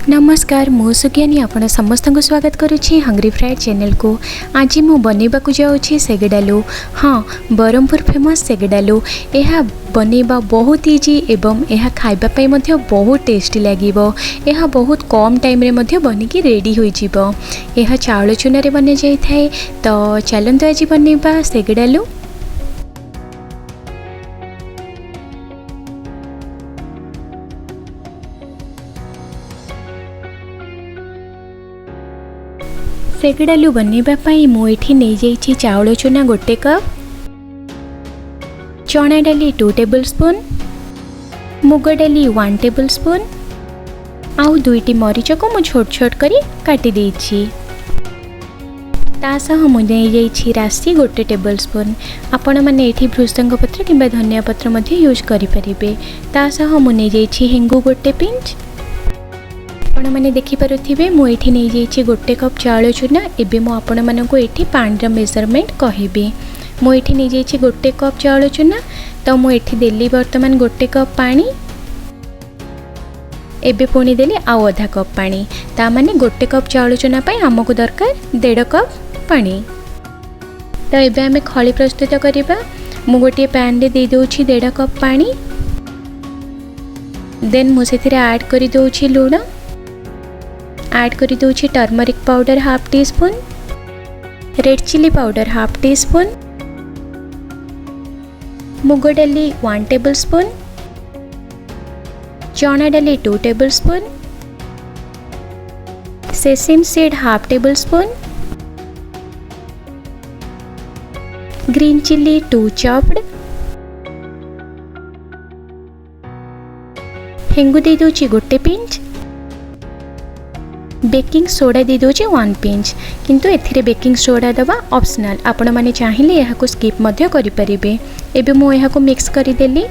नमस्कार मु सुज्ञानी आपण समस्त को स्वागत करुच्ची हंग्री फ्राइड चैनल को। आज मु बनैबा को जाऊँगी सेगडालू। हाँ, बरहमपुर फेमस सेगडालू। यह बनैबा बहुत इजी एवं यह खाइबा पई मध्य बहुत टेस्टी लागिबो। यह बहुत कम टाइम रे मध्य बनिकी रेडी होई जिवो। यह चाउल चूना रे बने जाई थाए। तो चलंतु आज बनैबा सेगडालू। सेगडालू बनैबा मु एठी नै जाइछि चाउल चूना 1 कप, चना डाली 2 टेबल स्पून, मुग डाली 1 टेबल स्पून, आउ 2टी मरीच को मु छोट छोट करी काटी देछि। तासह मु नै जाइछि राशि 1 टेबल स्पून। आपण माने एठी भृषंग पत्र किंबा धनिया पत्र मध्ये यूज करि परिबे। तासह मु नै जाइछि हिंगु 1 पिंच। आपण मैंने देखिपे मुझे नहीं जाइए 1 कप चाउल चूना। एबे मु आपण मानक ये पानी मेजरमेंट कहबी। मुझे नहीं जाइए 1 कप चाउल चूना। तो मुझे देली बर्तमान 1 कप पानी। एबे पुणी देली आउ आधा कप पानी। ता माने 1 कप चाउल चूना पाई हमको दरकार 1.5 कप पानी। तो एबे आमे खली प्रस्तुत करिबा। मु गोटे पैन रे दे दोछि 1.5 कप पानी। देन मु सेथिरे ऐड करि दोछि लूण, ऐड करी दोछि turmeric powder half teaspoon, red chilli powder half teaspoon, मुग डाली 1 टेबल स्पून, चना डाली 2 tablespoon, sesame seed half tablespoon, green chilli 2 chopped, हेंगु दे दोछि 1 पिंच, बेकिंग सोडा दे दोचे 1 पिंच। किंतु एथिरे बेकिंग सोडा दबा ऑप्शनल। आपण माने चाहिए यह को स्किप मध्य करि परिबे। एबे मो यह को मिक्स करि देली।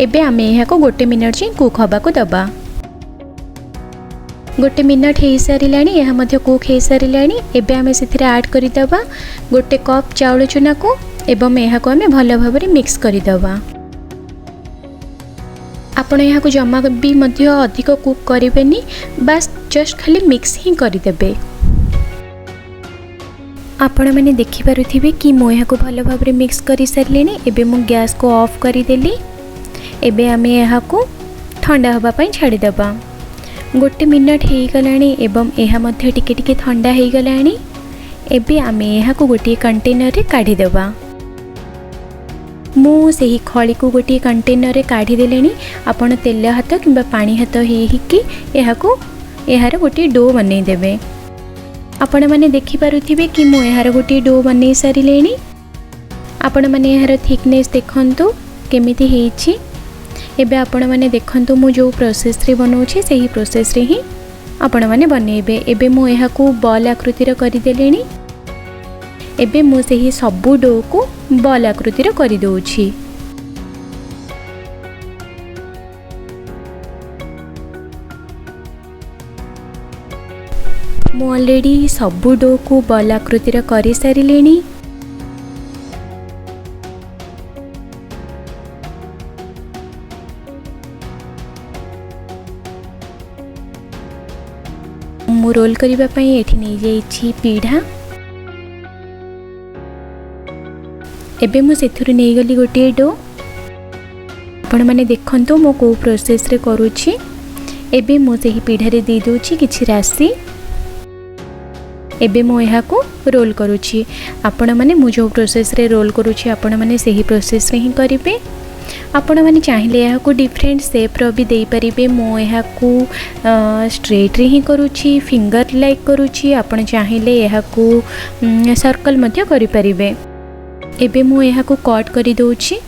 एबे आमे यह को 1 मिनिट जे कुक हबा को दबा। 1 मिनिट हे सारिलानी, यह मध्य कुक हे सारिलानी। एबे आमे सेथिरे ऐड करि दबा 1 कप चाउल चूना को एवं यह को आमे भलो भाबरे मिक्स करि दबा। आपण यह को जमा भी मध्य अधिक कुक करेंगे, बस जस्ट खाली मिक्स ही करदेवे। आपण मैंने देखिपे कि मु यह को भल भाव मिक्स कर सारे। एबे मु गैस को ऑफ करदेली। एबे आमे यह को ठंडा होगापाई छाड़ीदबा। 1 मिनिट हो गलानी एवं यह मध्य टिके टिके ठंडा हो गलानी। एबे आमे यह को गोटे कंटेनर रे काढ़ीदबा। मु सही खली को गोटे कंटेनर रे काढ़ी देलेनी। आपण तेल हाथ किंबा पानी हाथ हेकि यार गोटे डो बनै देबे। आपण माने देखि पारुथिबे कि मु यार गोटे डो बनै सारिलेनी। आपण माने यार थिकनेस देखंतु केमिति हेछि। एबे आपण माने देखंतु मु जो प्रोसेस रे बनौछि सही प्रोसेस रे ही आपण माने बनेबे। एबे मु यहा को बॉल आकृतिर करि देलेनी। एबे मु सही सबु डो को बॉल आकृतिर करि दोछि। मु ऑलरेडी सबु डो को बॉल आकृतिर करि सारिलेनी। मु रोल करिबा पई एठी नै जाइछि पीढ़ा। एबे मु सेथुरु नै गली गोटे डो। आपण माने देखंतु मो को प्रोसेस रे करूछि। एबे मु सही पीढ़ा रे दे दोछि किछि राशि। एबे मु यहा को रोल करूछि। आपण माने मु जो प्रोसेस रे रोल करूछि आपण माने सही प्रोसेस रे ही करिवे। आपण माने चाहिए यहा को डिफरेंट शेप रो भी दे परिबे। मु यहा को स्ट्रेट रे ही करूछि, फिंगर लाइक करूछि। आपण चाहिए यहा को सर्कल मध्य करि परिबे। एबे मु यहा को कट करि दोछि।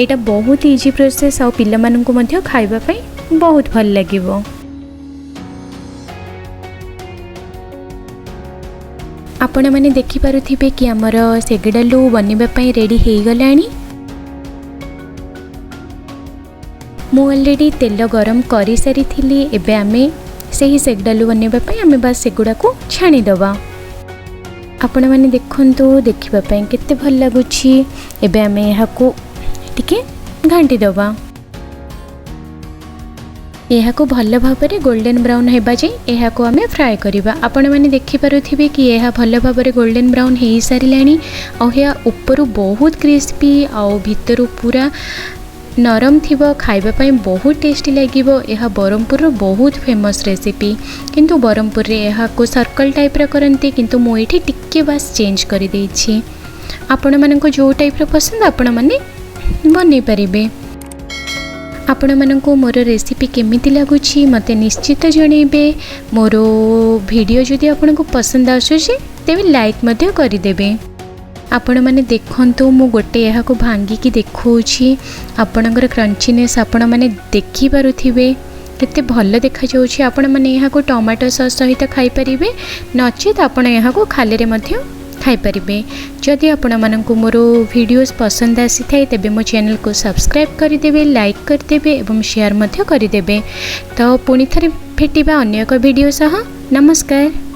एटा बहुत इजी प्रोसेस आ पिला मानन को मध्य खाइबा पई बहुत भल लागिवो। आपण माने देखि पारुथिबे कि हमर सेगडालू बनिबा पई रेडी हे गलानी। मु ऑलरेडी तेल गरम करि सारी थिली। एबे आमे सही सेगडालू बनिबा पई आमे बस सेगुडा को छाणी दबा। आपण माने देखंतु देखिबा पई केते भल लागुछि। एबे आमे यहा को टिके घांटी दबा। यह को भल भाव में गोल्डन ब्राउन होगा जाए यह को आम फ्राए करवा। आपण मैंने देखिपे कि यह भल भाव में गोल्डन ब्राउन हो सारे आ ऊपर बहुत क्रिस्पी आ भितर पूरा नरम थी खावाई बहुत टेस्टी लगे। यह ब्रह्मपुर बहुत फेमस रेसिपी किंतु ब्रह्मपुर रे यह को सर्कल टाइप करते किंतु मु ये टिके बास चेंज कर देछि। आपण मानको जो टाइप पसंद आपण माने बनै परिबे। आपण मानको मोर रेसिपी केमिति लागुछि मते निश्चित जणैबे। मोर वीडियो जदि आपनको पसंद आसुछि तेबे लाइक मध्य करिदेबे। आपण माने देखंतु मु गोटे यहा को भांगी देखौछि आपणकर क्रंचीनेस आपण माने देखि पारुथिबे केते भल देखा जाउछि। आपण माने यहा को टमाटो सॉस सहित खाई परिबे नचित आपण यहा को खाली रे मध्य खाई परिबे। जदि आपण मानकु मोर वीडियोस पसंद आसी थाए तेबे मो चैनल को सब्सक्राइब करिदेबे, लाइक करिदेबे एवं शेयर मध्य करिदेबे। तो पुणी थरे भेटिबा अन्य एक वीडियो सह। नमस्कार।